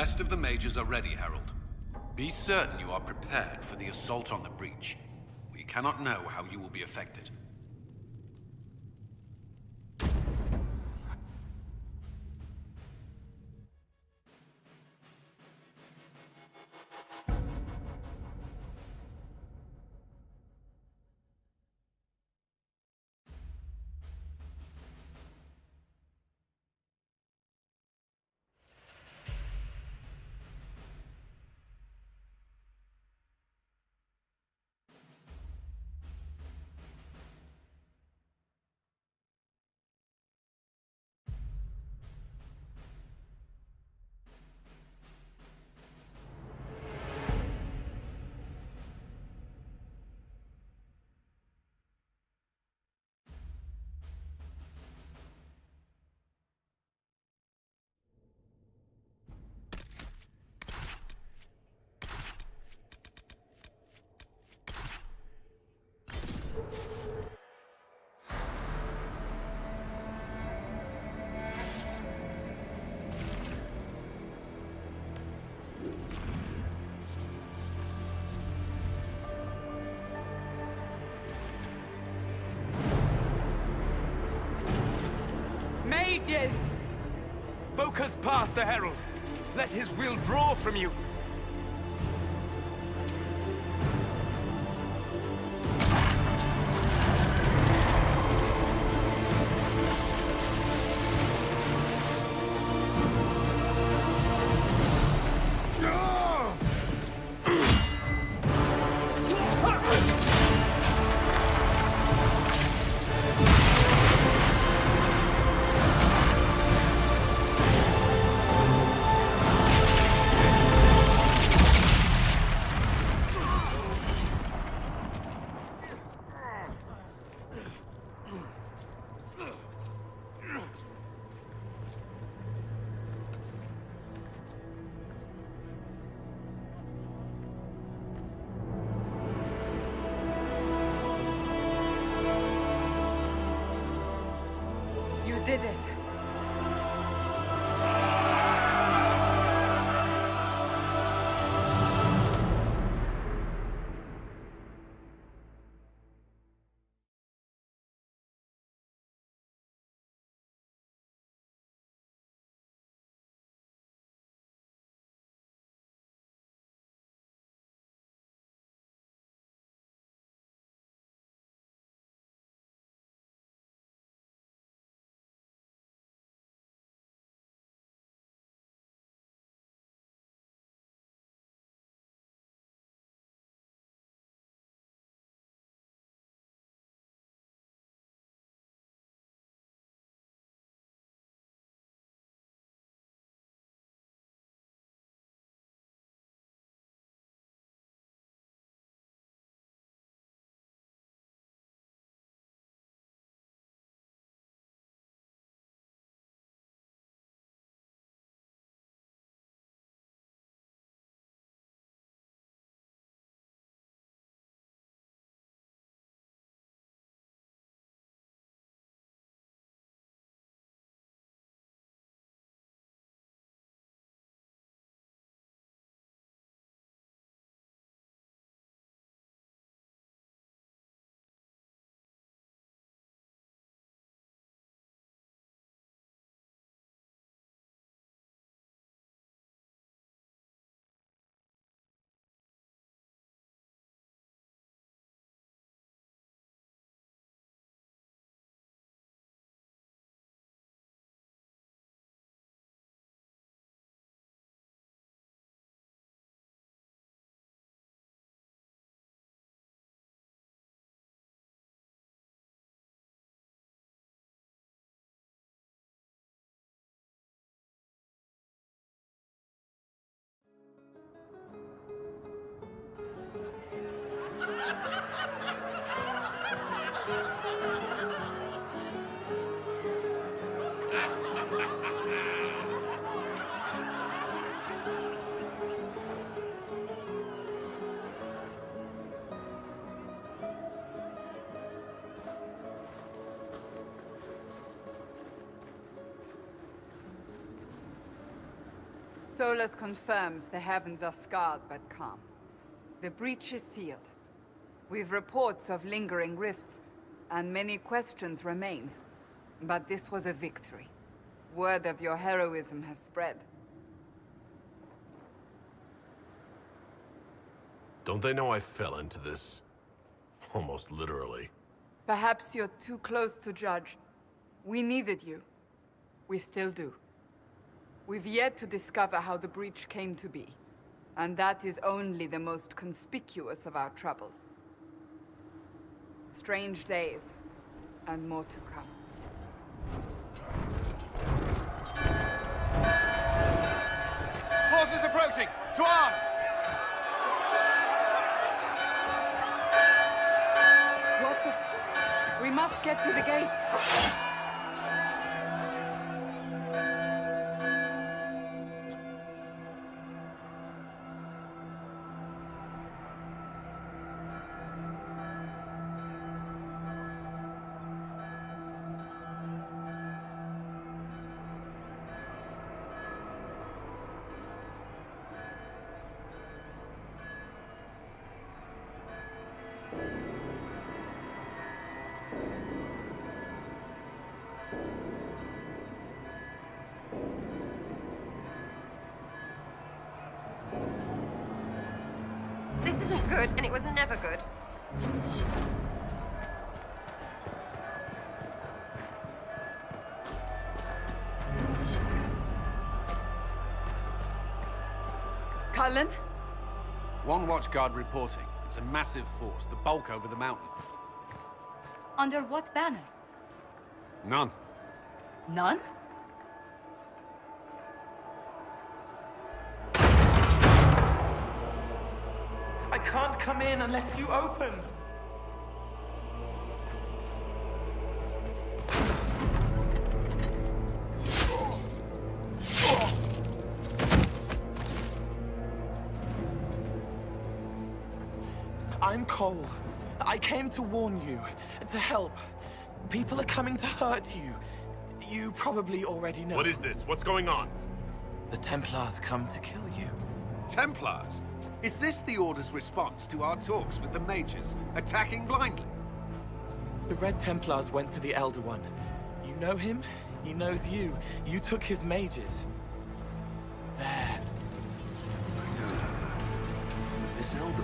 best of the mages are ready, Herald. Be certain you are prepared for the assault on the breach. We cannot know how you will be affected. Mages! Focus past the Herald. Let his will draw from you. You did it. Solus confirms the heavens are scarred but calm. The breach is sealed. We've reports of lingering rifts, and many questions remain. But this was a victory. Word of your heroism has spread. Don't they know I fell into this? Almost literally. Perhaps you're too close to judge. We needed you. We still do. We've yet to discover how the breach came to be. And that is only the most conspicuous of our troubles. Strange days, and more to come. Forces approaching! To arms! What the... We must get to the gates! This isn't good, and it was never good. Cullen? One watchguard reporting. It's a massive force, the bulk over the mountain. Under what banner? None. None? I can't come in unless you open. I'm Cole. I came to warn you, to help. People are coming to hurt you. You probably already know. What is this? What's going on? The Templars come to kill you. Templars? Is this the Order's response to our talks with the mages, attacking blindly? The Red Templars went to the Elder One. You know him, he knows you. You took his mages. There. I know that. This Elder.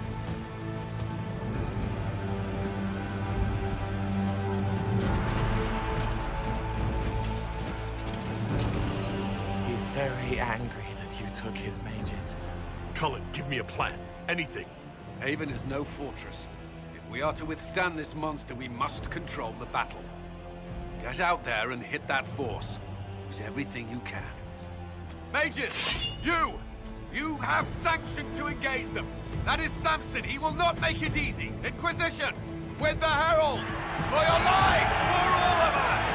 He's very angry that you took his mages. Cullen, give me a plan. Anything. Haven is no fortress. If we are to withstand this monster, we must control the battle. Get out there and hit that force. Use everything you can. Mages! You! You have sanction to engage them! That is Samson, he will not make it easy! Inquisition! With the Herald! For your lives! For all of us!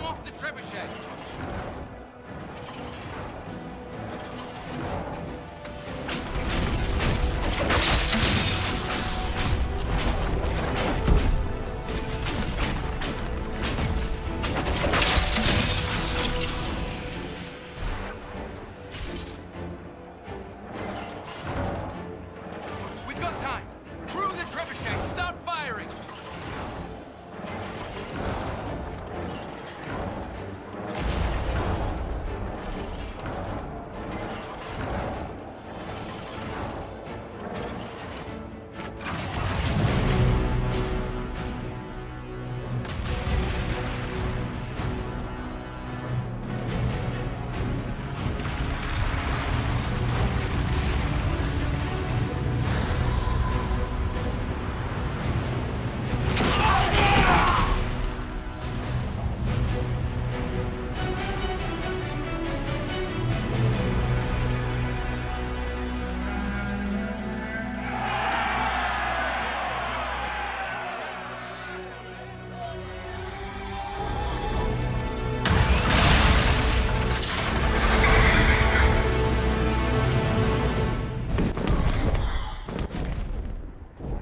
Throw off the trebuchet! We've got time! Through the trebuchet! Start firing!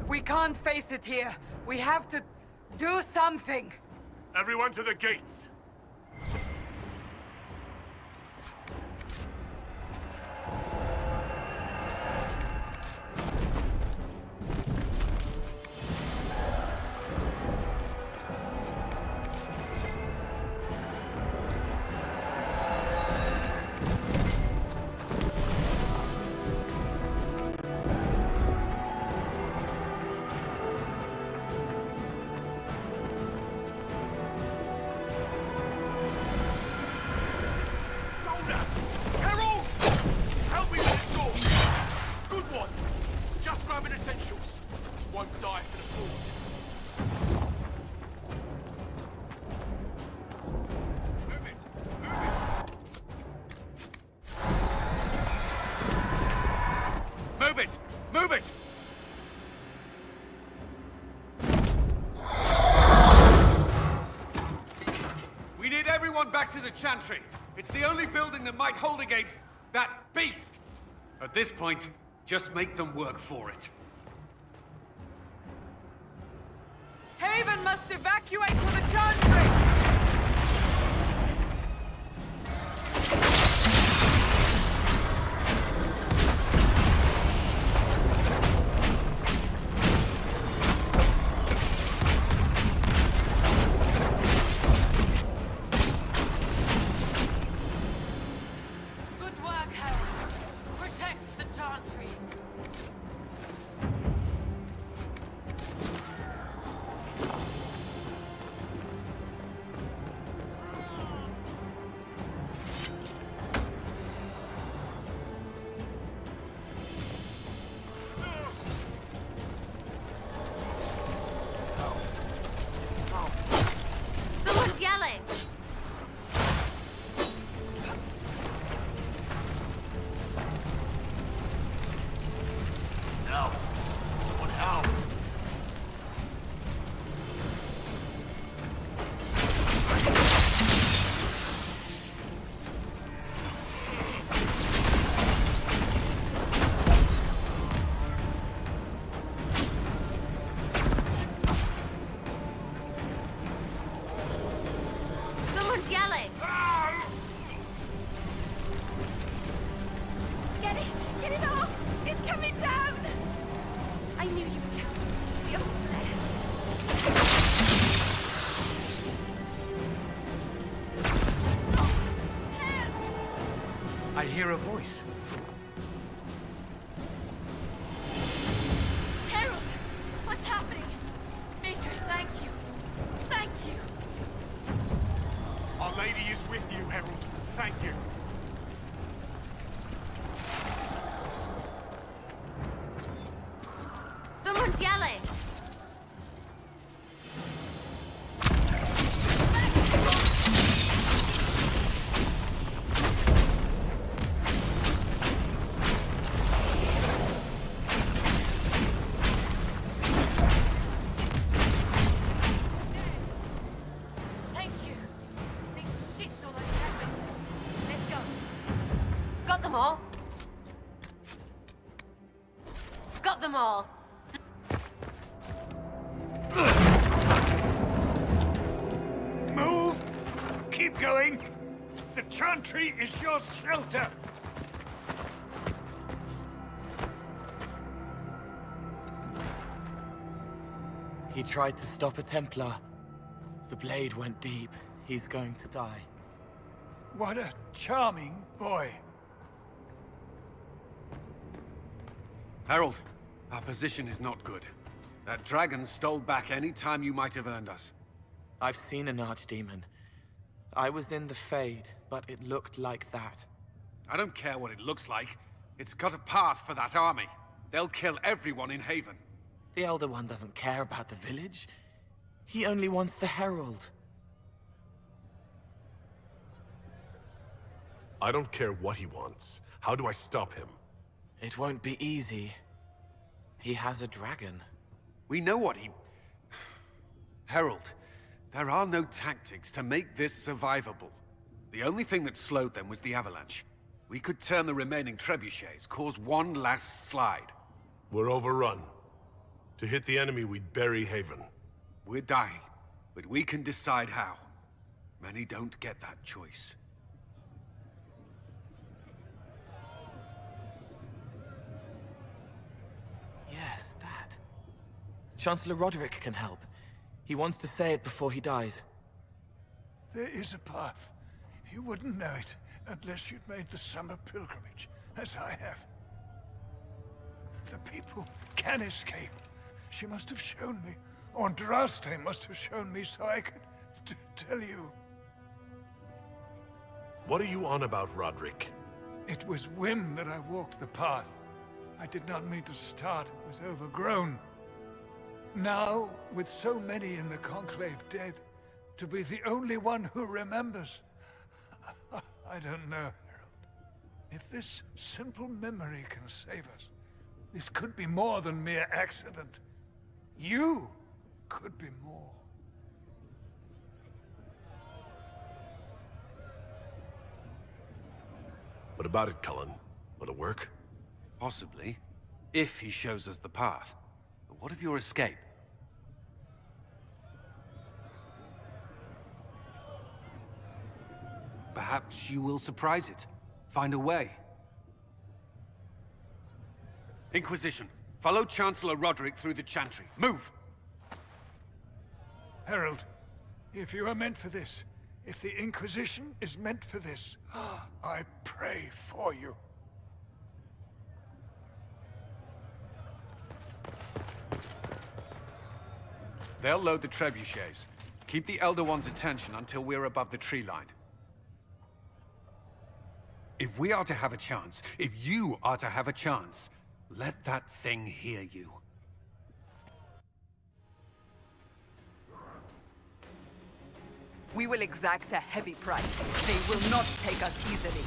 We can't face it here. We have to do something. Everyone to the gates! Herald! Help me with this door! Good one! Just grabbing essentials. Won't die for the forge. Move it! Move it! Move it! We need everyone back to the Chantry. It's the only building that might hold against that beast. At this point, just make them work for it. Haven must evacuate to the Chantry! Good work, Harold. Protect the Chantry. Someone's yelling! Help! Someone help! Someone's yelling! Get it off! It's coming down! I knew you would come. We are blessed. I hear a voice. Harold! What's happening? Maker, thank you. Thank you. Our Lady is with you, Herald. Thank you. Someone's yelling! Thank you. them all? Got them all. Move! Keep going! The chantry is your shelter! He tried to stop a Templar. The blade went deep. He's going to die. What a charming boy. Harold, our position is not good. That dragon stole back any time you might have earned us. I've seen an archdemon. I was in the Fade, but it looked like that. I don't care what it looks like. It's got a path for that army. They'll kill everyone in Haven. The Elder One doesn't care about the village. He only wants the Herald. I don't care what he wants. How do I stop him? It won't be easy. He has a dragon. We know what he... Harold, there are no tactics to make this survivable. The only thing that slowed them was the avalanche. We could turn the remaining trebuchets, cause one last slide. We're overrun. To hit the enemy, we'd bury Haven. We're dying, but we can decide how. Many don't get that choice. Yes, that. Chancellor Roderick can help. He wants to say it before he dies. There is a path. You wouldn't know it unless you'd made the summer pilgrimage, as I have. The people can escape. She must have shown me. Or Andraste must have shown me so I could tell you. What are you on about, Roderick? It was whim that I walked the path. I did not mean to start. It was overgrown. Now, with so many in the Conclave dead, to be the only one who remembers... I don't know, Harold. If this simple memory can save us, this could be more than mere accident. You could be more. What about it, Cullen? Will it work? Possibly, if he shows us the path. But what of your escape? Perhaps you will surprise it. Find a way. Inquisition, follow Chancellor Roderick through the Chantry. Move! Harold, if you are meant for this, if the Inquisition is meant for this, I pray for you. They'll load the trebuchets. Keep the Elder One's attention until we're above the tree line. If we are to have a chance, if you are to have a chance, let that thing hear you. We will exact a heavy price. They will not take us easily.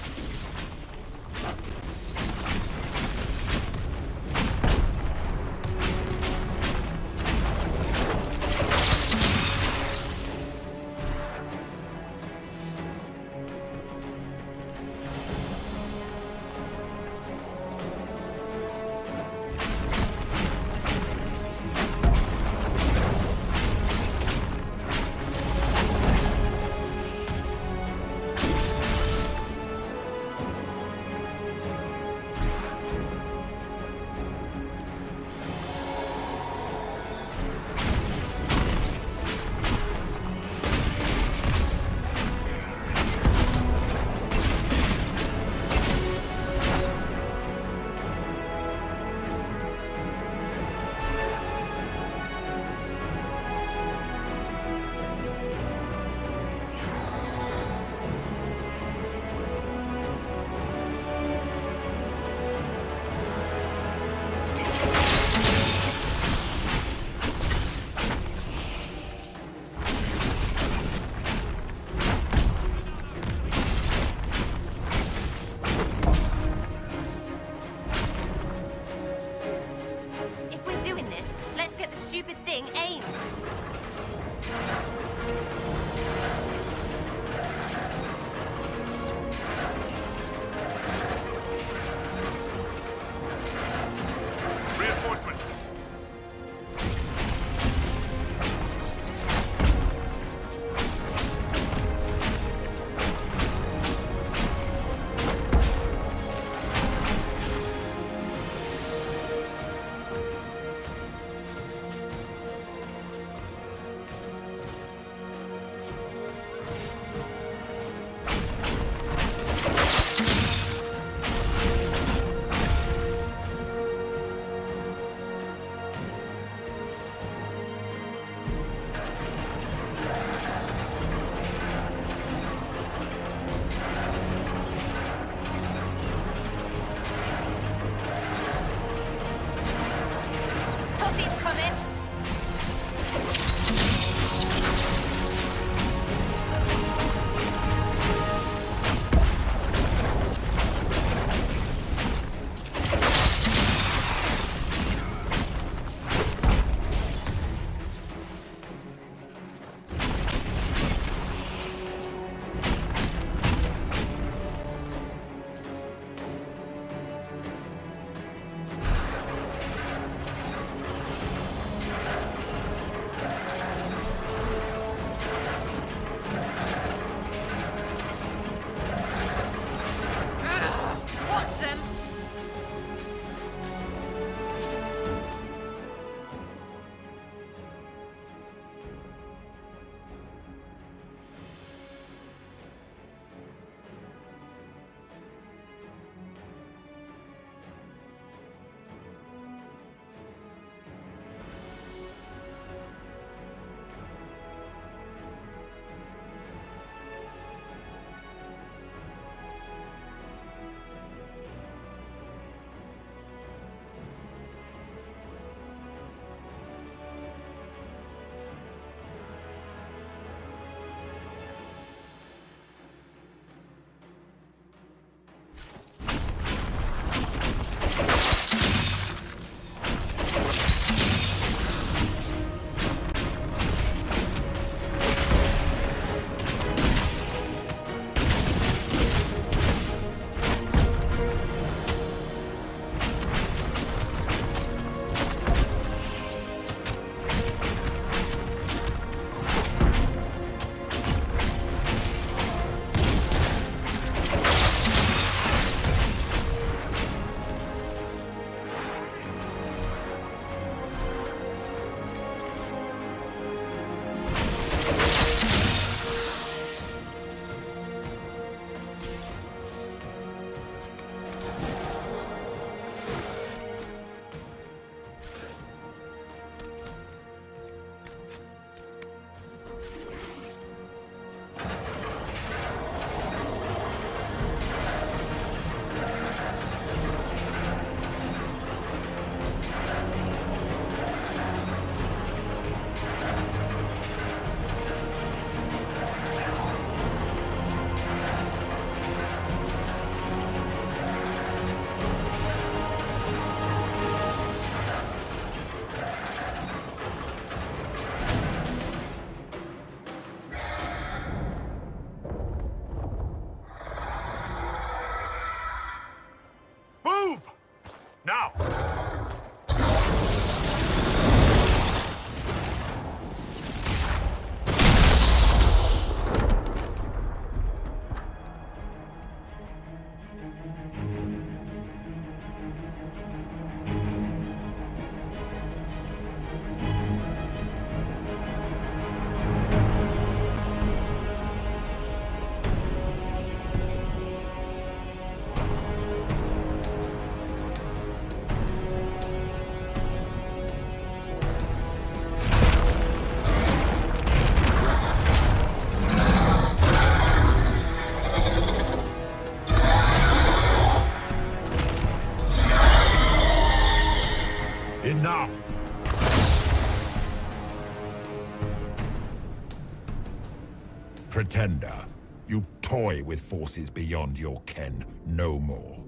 pretender. You toy with forces beyond your ken, no more.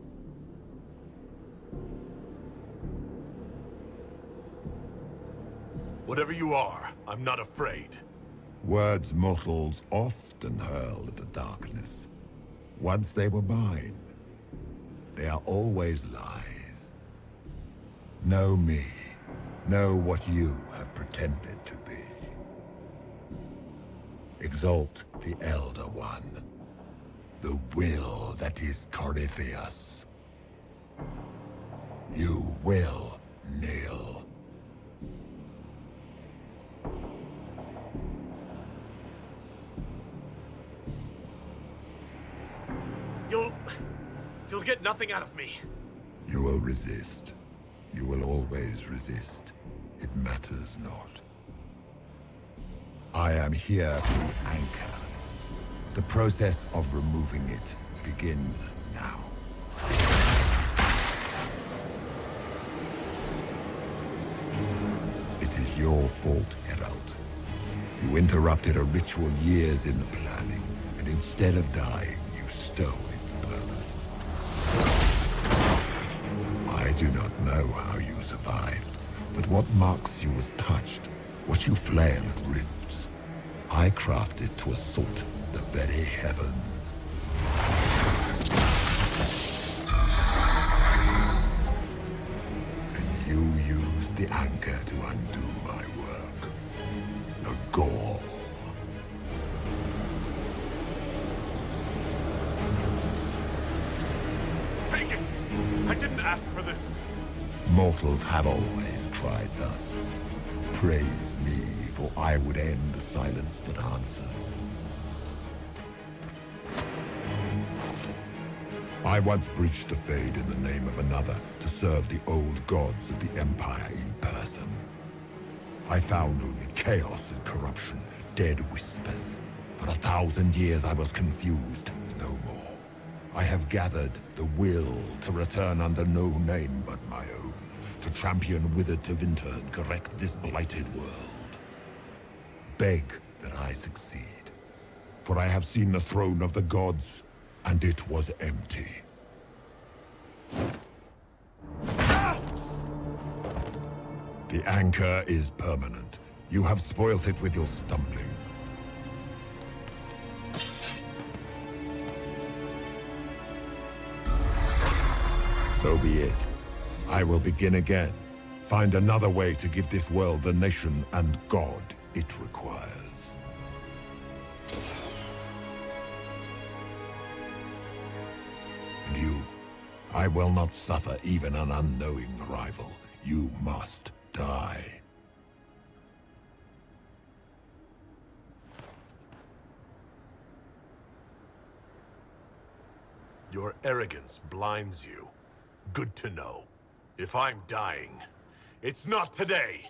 Whatever you are, I'm not afraid. Words mortals often hurl at the darkness. Once they were mine, they are always lies. Know me. Know what you have pretended to be. Exalt the Elder One. The will that is Corypheus. You will kneel. You'll get nothing out of me. You will resist. You will always resist. It matters not. I am here to anchor. The process of removing it begins now. It is your fault, Herald. You interrupted a ritual years in the planning, and instead of dying, you stole its purpose. I do not know how you survived, but what marks you as touched, what you flail at rifts, I crafted to assault the very heavens. And you used the anchor to undo my work. The gore. Take it! I didn't ask for this. Mortals have always cried thus. Praise me, for I would end the silence that answers. I once breached the Fade in the name of another to serve the old gods of the Empire in person. I found only chaos and corruption, dead whispers. For 1,000 years I was confused, no more. I have gathered the will to return under no name but my own, to champion withered to winter and correct this blighted world. Beg that I succeed, for I have seen the throne of the gods, and it was empty. The anchor is permanent. You have spoilt it with your stumbling. So be it. I will begin again. Find another way to give this world the nation and God it requires. And you, I will not suffer even an unknowing rival. You must die. Your arrogance blinds you. Good to know. If I'm dying, it's not today.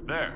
There.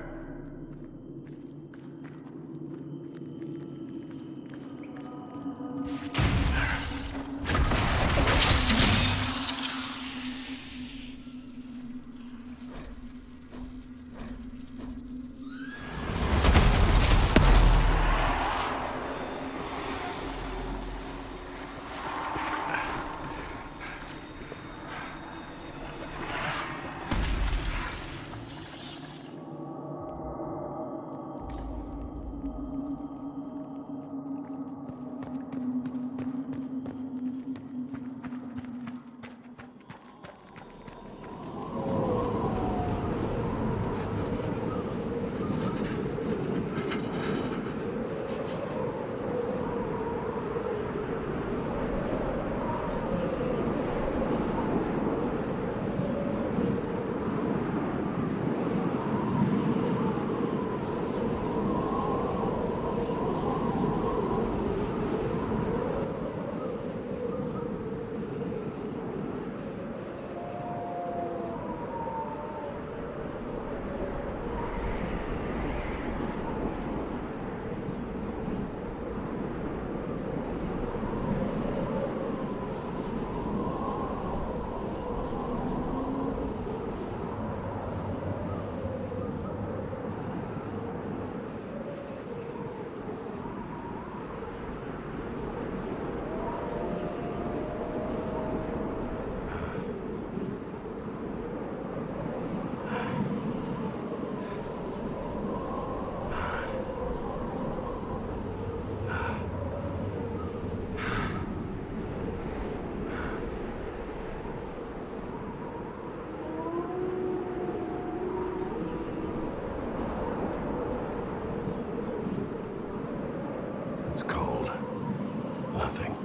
It's cold. Nothing.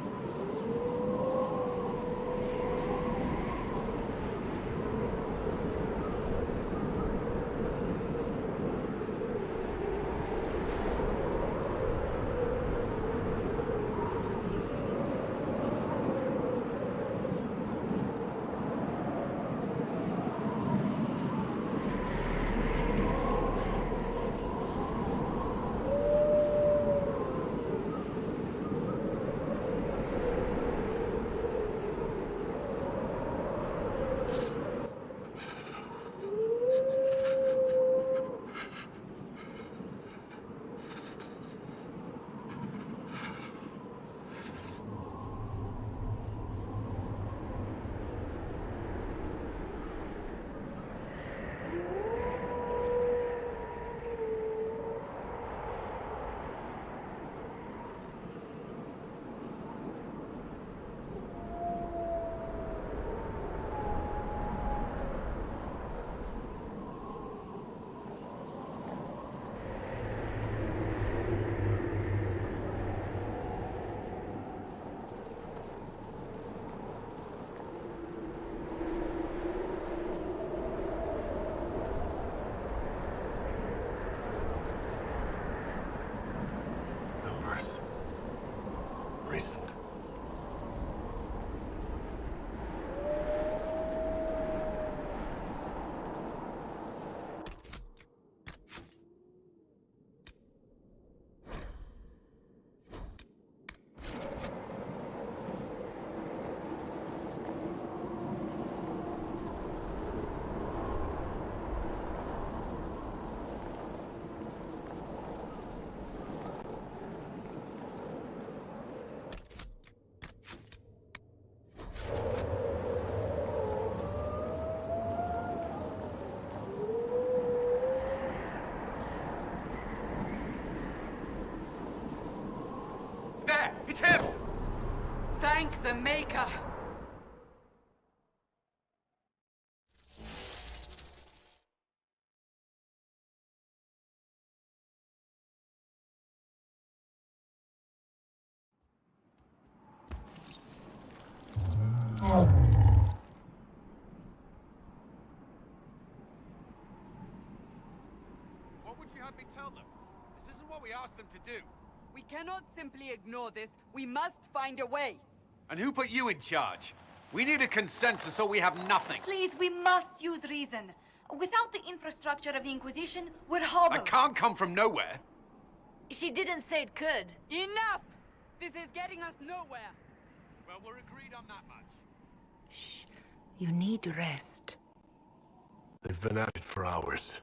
Recent. There! It's him! Thank the Maker! What would you have me tell them? This isn't what we asked them to do. We cannot simply ignore this. We must find a way. And who put you in charge? We need a consensus or we have nothing. Please, we must use reason. Without the infrastructure of the Inquisition, we're I hobbled. can't come from nowhere. She didn't say it could. Enough! This is getting us nowhere. Well, we're agreed on that much. Shh. You need rest. They've been at it for hours.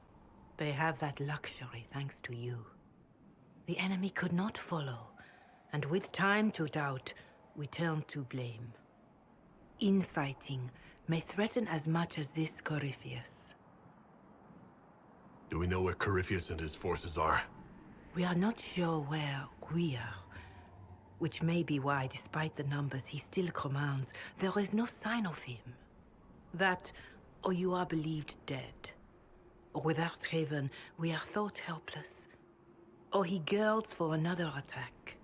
They have that luxury thanks to you. The enemy could not follow, and with time to doubt, we turn to blame. Infighting may threaten as much as this Corypheus. Do we know where Corypheus and his forces are? We are not sure where we are, which may be why, despite the numbers he still commands, there is no sign of him. That, or you are believed dead. Or without Haven, we are thought helpless. Or he girds for another attack.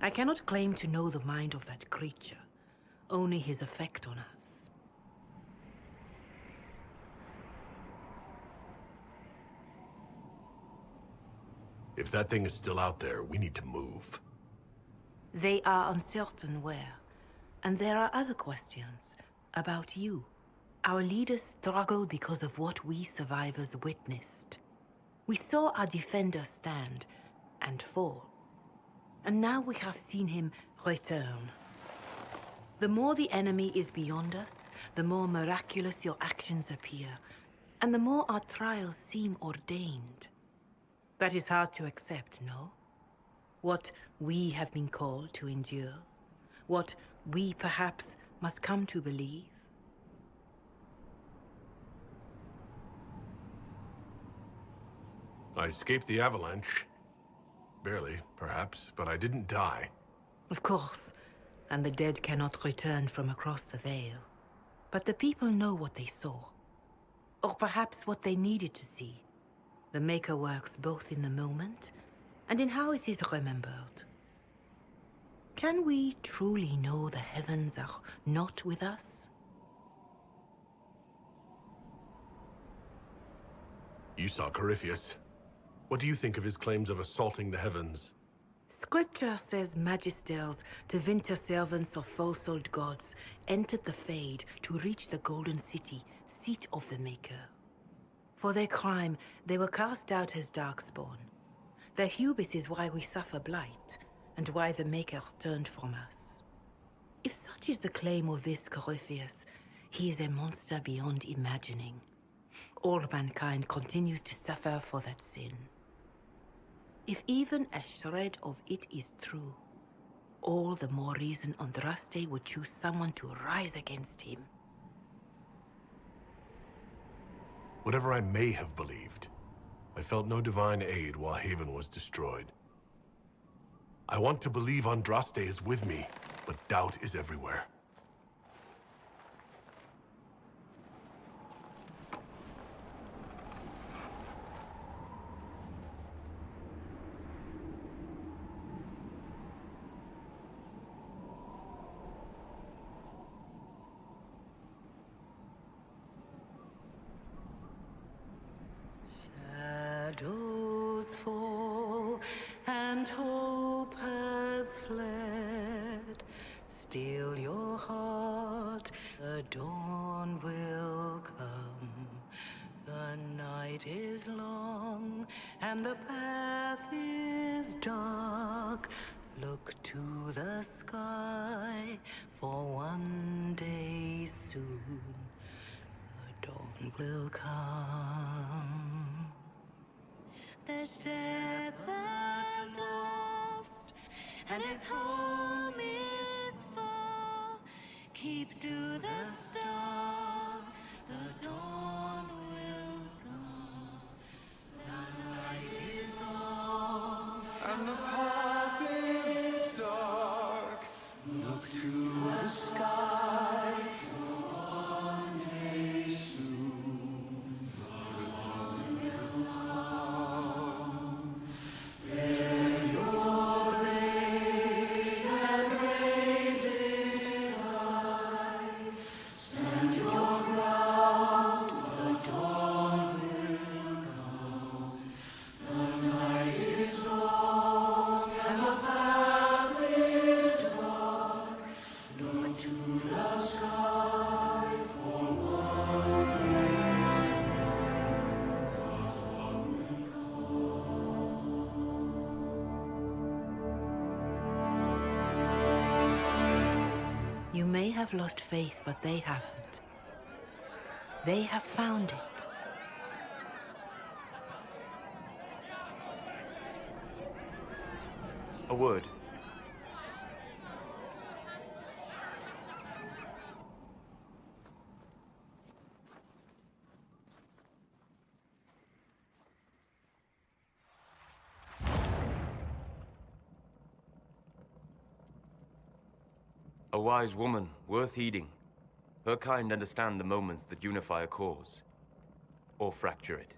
I cannot claim to know the mind of that creature, only his effect on us. If that thing is still out there, we need to move. They are uncertain where. And there are other questions about you. Our leaders struggle because of what we survivors witnessed. We saw our defender stand and fall. And now we have seen him return. The more the enemy is beyond us, the more miraculous your actions appear, and the more our trials seem ordained. That is hard to accept, no? What we have been called to endure, what we perhaps must come to believe. I escaped the avalanche. Barely, perhaps, but I didn't die. Of course, and the dead cannot return from across the veil. But the people know what they saw. Or perhaps what they needed to see. The Maker works both in the moment and in how it is remembered. Can we truly know the heavens are not with us? You saw Corypheus. What do you think of his claims of assaulting the heavens? Scripture says magisters, divinter servants of false-old gods, entered the Fade to reach the Golden City, seat of the Maker. For their crime, they were cast out as Darkspawn. Their hubris is why we suffer blight, and why the Maker turned from us. If such is the claim of this Corypheus, he is a monster beyond imagining. All mankind continues to suffer for that sin. If even a shred of it is true, all the more reason Andraste would choose someone to rise against him. Whatever I may have believed, I felt no divine aid while Haven was destroyed. I want to believe Andraste is with me, but doubt is everywhere. Shadows fall and hope has fled. Still your heart, the dawn will come. The night is long and the path is dark. Look to the sky, for one day soon the dawn will come. The shepherd's lost, and his home is far. Keep to the stars, the dawn will come. The night is long, And the path is dark. Look to the sky. One day soon, the dawn will come. Bear your blade and raise it high. have lost faith, but they haven't. They have found it. A word. A wise woman, worth heeding. Her kind understand the moments that unify a cause. Or fracture it.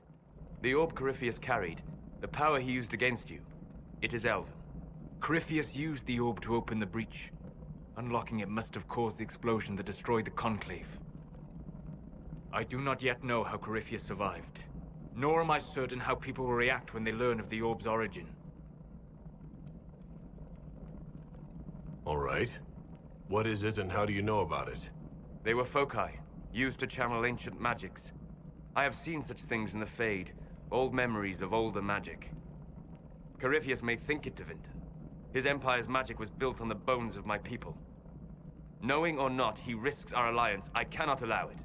The orb Corypheus carried, the power he used against you, it is Elven. Corypheus used the orb to open the breach. Unlocking it must have caused the explosion that destroyed the Conclave. I do not yet know how Corypheus survived, nor am I certain how people will react when they learn of the orb's origin. All right. What is it and how do you know about it? They were foci, used to channel ancient magics. I have seen such things in the Fade, old memories of older magic. Corypheus may think it Tevinter. His empire's magic was built on the bones of my people. Knowing or not, he risks our alliance. I cannot allow it.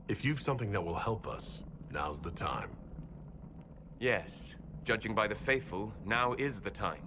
If you've something that will help us, now's the time. Yes, judging by the faithful, now is the time.